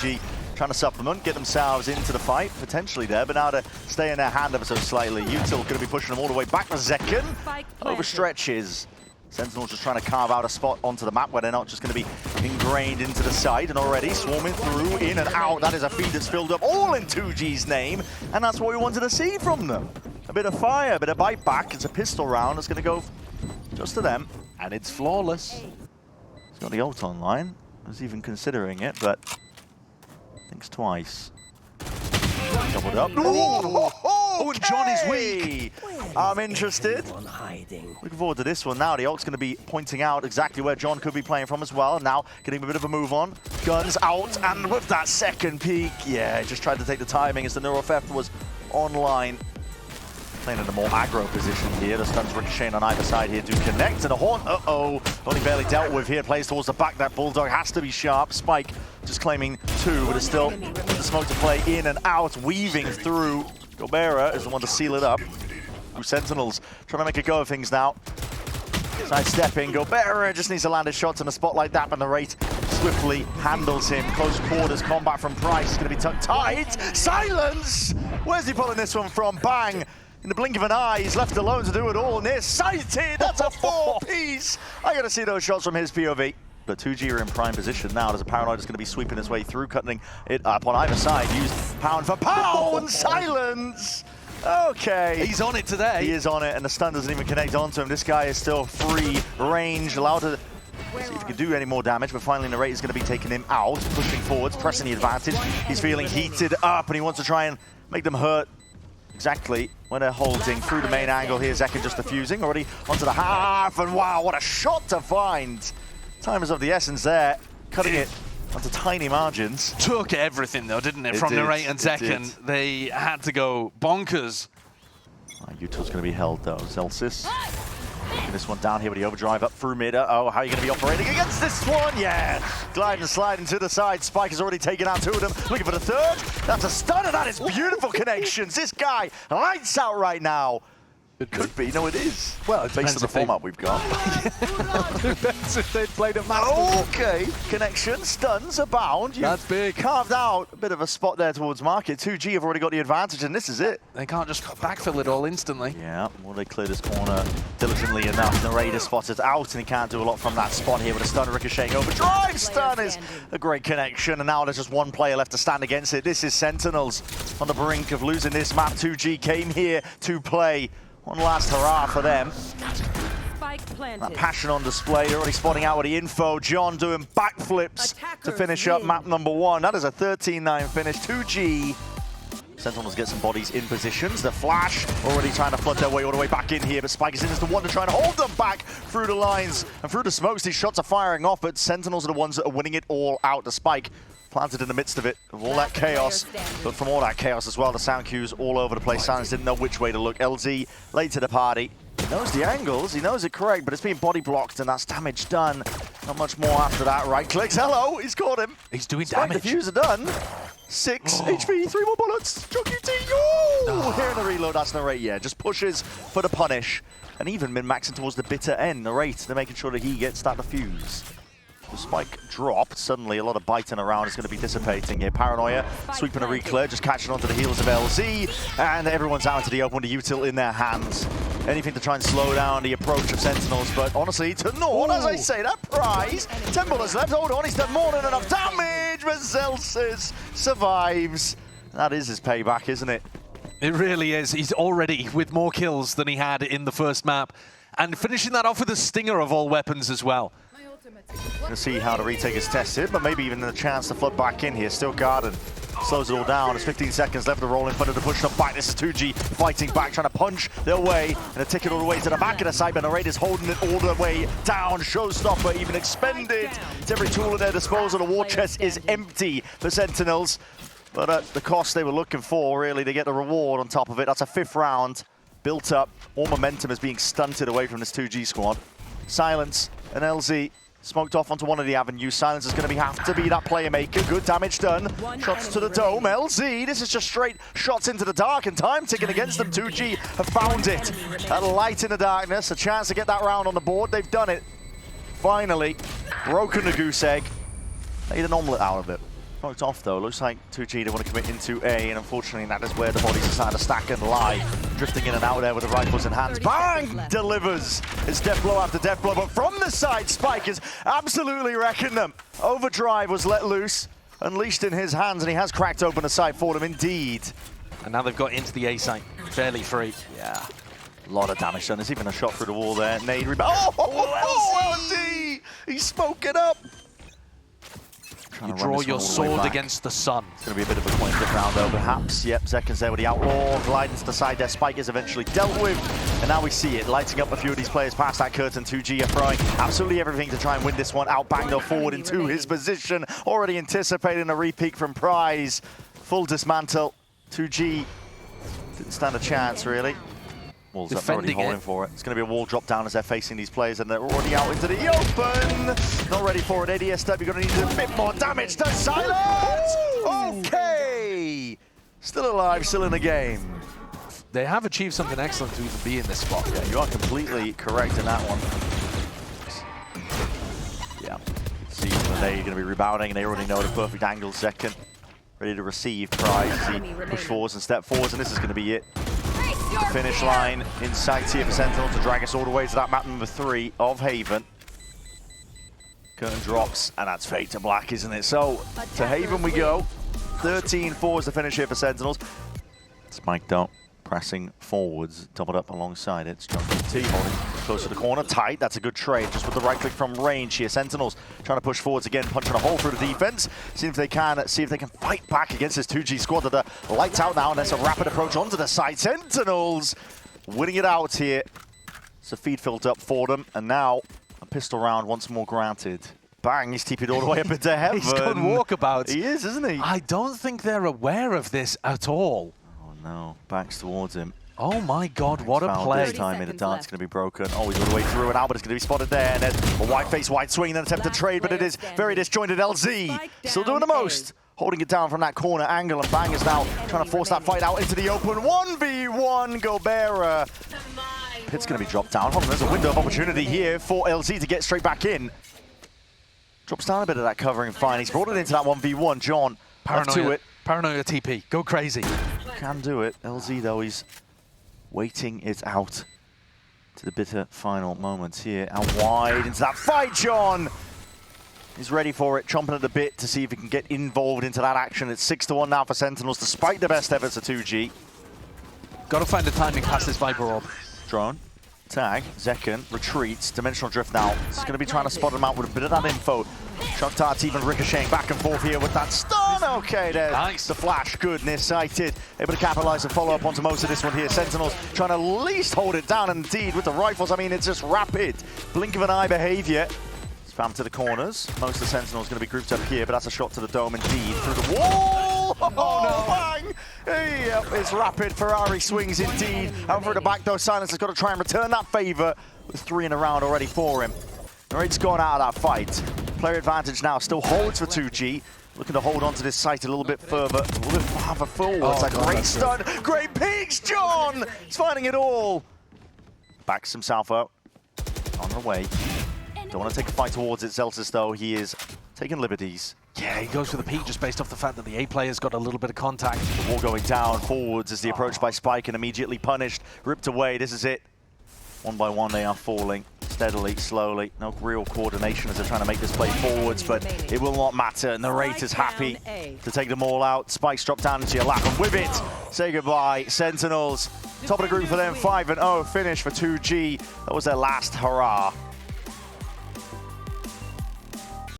2G trying to supplement, get themselves into the fight, potentially there, but now to stay in their hand ever so slightly. Util going to be pushing them all the way back for Zekken. Overstretches. Sentinels just trying to carve out a spot onto the map where they're not just going to be ingrained into the side, and already swarming through, in and out. That is a feed that's filled up all in 2G's name, and that's what we wanted to see from them. A bit of fire, a bit of bite back. It's a pistol round. It's going to go just to them, and it's flawless. He's got the ult online. I was even considering it, but thinks twice. Doubled up. Oh, and John is weak. I'm interested. Looking forward to this one now. The ult's going to be pointing out exactly where John could be playing from as well. Now getting a bit of a move on. Guns out, and with that second peek, yeah, just tried to take the timing as the Neural Theft was online. Playing in a more aggro position here. The stuns ricocheting on either side here do connect, and a Horn, only barely dealt with here. Plays towards the back. That Bulldog has to be sharp. Spike just claiming 2, but it's still the smoke to play in and out, weaving through. Gobera is the one to seal it up. Sentinels trying to make a go of things now. Sidestepping, Gobera just needs to land his shots in a spot like that, but the rate swiftly handles him. Close quarters combat from Price is going to be tucked tight. Silence! Where's he pulling this one from? Bang! In the blink of an eye, he's left alone to do it all. Near sighted, that's a 4-piece. I gotta see those shots from his POV. But 2G are in prime position now. There's a Paranoid that's going to be sweeping his way through, cutting it up on either side. Used pound for pound. Silence. Okay. He's on it today. He is on it, and the stun doesn't even connect onto him. This guy is still free range, allowed to see if he can do any more damage, but finally Narrate is going to be taking him out, pushing forwards, pressing the advantage. He's feeling heated up, and he wants to try and make them hurt. Exactly when they're holding through the main angle here. Zekken just defusing already onto the half, and wow, what a shot to find. Time is of the essence there, cutting it onto tiny margins. Took everything though, didn't it? From Narrate and Zekken. They had to go bonkers. Util's going to be held though. Zelsis. This one down here with the overdrive up through mid. Oh, how are you going to be operating against this one? Yeah, glide and slide into the side. Spike has already taken out 2 of them. Looking for the third. That's a stunner. That is beautiful connections. This guy lights out right now. It could be. No, it is. Well, it's based on the format we've got. Depends if they'd played a match. Okay. Connection, stuns abound. That's big. Carved out a bit of a spot there towards market. 2G have already got the advantage, and this is it. They can't just backfill it all instantly. Yeah, well, they clear this corner diligently enough. The Raider spotted out, and he can't do a lot from that spot here with a stun ricocheting overdrive. Stun is a great connection, and now there's just one player left to stand against it. This is Sentinels on the brink of losing this map. 2G came here to play. One last hurrah for them. That passion on display. They're already spotting out with the info. John doing backflips to finish up map number 1. That is a 13-9 finish. 2G. Sentinels get some bodies in positions. The Flash already trying to flood their way all the way back in here, but Spike is in as the one to try and hold them back through the lines and through the smokes. These shots are firing off, but Sentinels are the ones that are winning it all out. The Spike planted in the midst of it, of all that chaos, but from all that chaos as well, the sound cues all over the place. Silence didn't know which way to look. LZ late to the party. He knows the angles, he knows it correct, but it's being body blocked, and that's damage done. Not much more after that. Right clicks. Hello, he's caught him. He's doing Spike damage. Diffuser done. 6 HP, 3 more bullets. QT. Oh, here in the reload. That's Narrate. Yeah, just pushes for the punish, and even min-maxing towards the bitter end. Narrate, they're making sure that he gets that defuse. The Spike dropped. Suddenly, a lot of biting around is going to be dissipating here. Paranoia sweeping a reclear, just catching onto the heels of LZ, and everyone's out into the open with the Util in their hands. Anything to try and slow down the approach of Sentinels, but honestly, to Nord, as I say, that prize. 10 bullets left. Hold on, he's done more than enough damage, but Zelsis survives. That is his payback, isn't it? It really is. He's already with more kills than he had in the first map, and finishing that off with a stinger of all weapons as well. Going to see how the retake is tested, but maybe even a chance to flood back in here. Still Garden slows it all down. There's 15 seconds left to roll in front of the push them back. This is 2G fighting back, trying to punch their way, and a ticket all the way to the back of the site, but Narrate is holding it all the way down. Showstopper even expended. It's every tool at their disposal. The war chest is empty for Sentinels, but at the cost they were looking for, really, they get the reward on top of it. That's a 5th round built up. All momentum is being stunted away from this 2G squad. Silence and LZ smoked off onto one of the avenues. Silence is going to have to be that player maker. Good damage done. Shots to the dome. LZ, this is just straight shots into the dark, and time ticking against them. 2G have found it. That light in the darkness, a chance to get that round on the board. They've done it. Finally, broken the goose egg. Made an omelette out of it. It's off though. Looks like 2G don't want to commit into A, and unfortunately that is where the bodies are starting to stack and lie. Drifting in and out there with the rifles in hands. Bang! Delivers. It's death blow after death blow, but from the side, Spike is absolutely wrecking them. Overdrive was let loose, unleashed in his hands, and he has cracked open the site for them indeed. And now they've got into the A site, fairly free. Yeah, a lot of damage done. There's even a shot through the wall there. Nade rebound. Oh, LZ! He spoke it up. You draw your sword against the sun. It's going to be a bit of a coin flip round though, perhaps. Yep, Zekken's there with the outlaw. Gliding to the side there. Spike is eventually dealt with. And now we see it, lighting up a few of these players past that curtain. 2G are throwing absolutely everything to try and win this one. Out bang though forward into his position. Already anticipating a re-peek from Prize. Full dismantle. 2G didn't stand a chance really. Walls up, already holding for it. It's going to be a wall drop down as they're facing these players, and they're already out into the open. Not ready for it. ADS step, you're going to need a bit more damage to silence. Okay. Still alive, still in the game. They have achieved something excellent to even be in this spot. Yeah, you are completely correct in that one. Yeah. See, they're going to be rebounding, and they already know the perfect angle. Second, ready to receive. Prize as he push forwards and step forwards, and this is going to be it. Finish line in sight here for Sentinel to drag us all the way to that map number 3 of Haven. Curtain drops, and that's fade to black, isn't it? So, to Haven we go. 13-4 is the finish here for Sentinels. Spiked up, pressing forwards, doubled up alongside it. It's Junkie T holding close to the corner, tight. That's a good trade, just with the right click from range here. Sentinels trying to push forwards again, punching a hole through the defense. See if they can fight back against this 2G squad that are lights out now, and there's a rapid approach onto the side. Sentinels winning it out here. It's a feed filled up for them, and now a pistol round once more granted. Bang, he's TP'd all the way up into heaven. He's gone walkabout. He is, isn't he? I don't think they're aware of this at all. Oh no, backs towards him. Oh my god, what a play. This time in the dance going to be broken. Oh, he's all the way through, and Albert is going to be spotted there. And there's a wide face, wide swing, and an attempt to trade, but it is very disjointed. LZ still doing the most. Holding it down from that corner angle, and Bang is now trying to force that fight out into the open. 1v1 Gobera. Pit's going to be dropped down. Hold on, there's a window of opportunity here for LZ to get straight back in. Drops down a bit of that covering fine. He's brought it into that 1v1. John, to it. Paranoia TP, go crazy. Can do it. LZ though, he's waiting it out to the bitter final moments here. Out wide into that fight, John! He's ready for it, chomping at the bit to see if he can get involved into that action. It's 6-1 now for Sentinels, despite the best efforts of 2G. Got to find the timing past this Viper Orb. Drone, tag, Zekken, retreats, Dimensional Drift now. He's going to be trying to spot him out with a bit of that info. Shock Darts even ricocheting back and forth here with that stun. Okay, there's nice. The flash, good, near-sighted. Able to capitalize and follow up onto most of this one here. Sentinels trying to at least hold it down, and indeed with the rifles. I mean, it's just rapid, blink of an eye behavior. Spam to the corners. Most of the Sentinels going to be grouped up here, but that's a shot to the dome indeed. Through the wall! Oh no! Bang! Hey, yep, it's rapid. Ferrari swings indeed. Out through the back though, Silence has got to try and return that favor with 3 in a round already for him. Narrate's gone out of that fight. Player advantage now still holds for 2G. Looking to hold on to this site a little bit further, a little bit farther forwards. Oh, a great stun, great peaks, John! He's finding it all. Backs himself up, on the way. Don't want to take a fight towards it, Celsius though. He is taking liberties. Yeah, he goes for the peak just based off the fact that the A player's got a little bit of contact. The wall going down forwards as the approach by Spike, and immediately punished, ripped away. This is it. One by one they are falling, steadily, slowly. No real coordination as they're trying to make this play forwards, but it will not matter. Narrate is happy to take them all out. Spike's dropped down into your lap, and with it, say goodbye. Sentinels, top of the group for them, 5-0 finish for 2G. That was their last hurrah.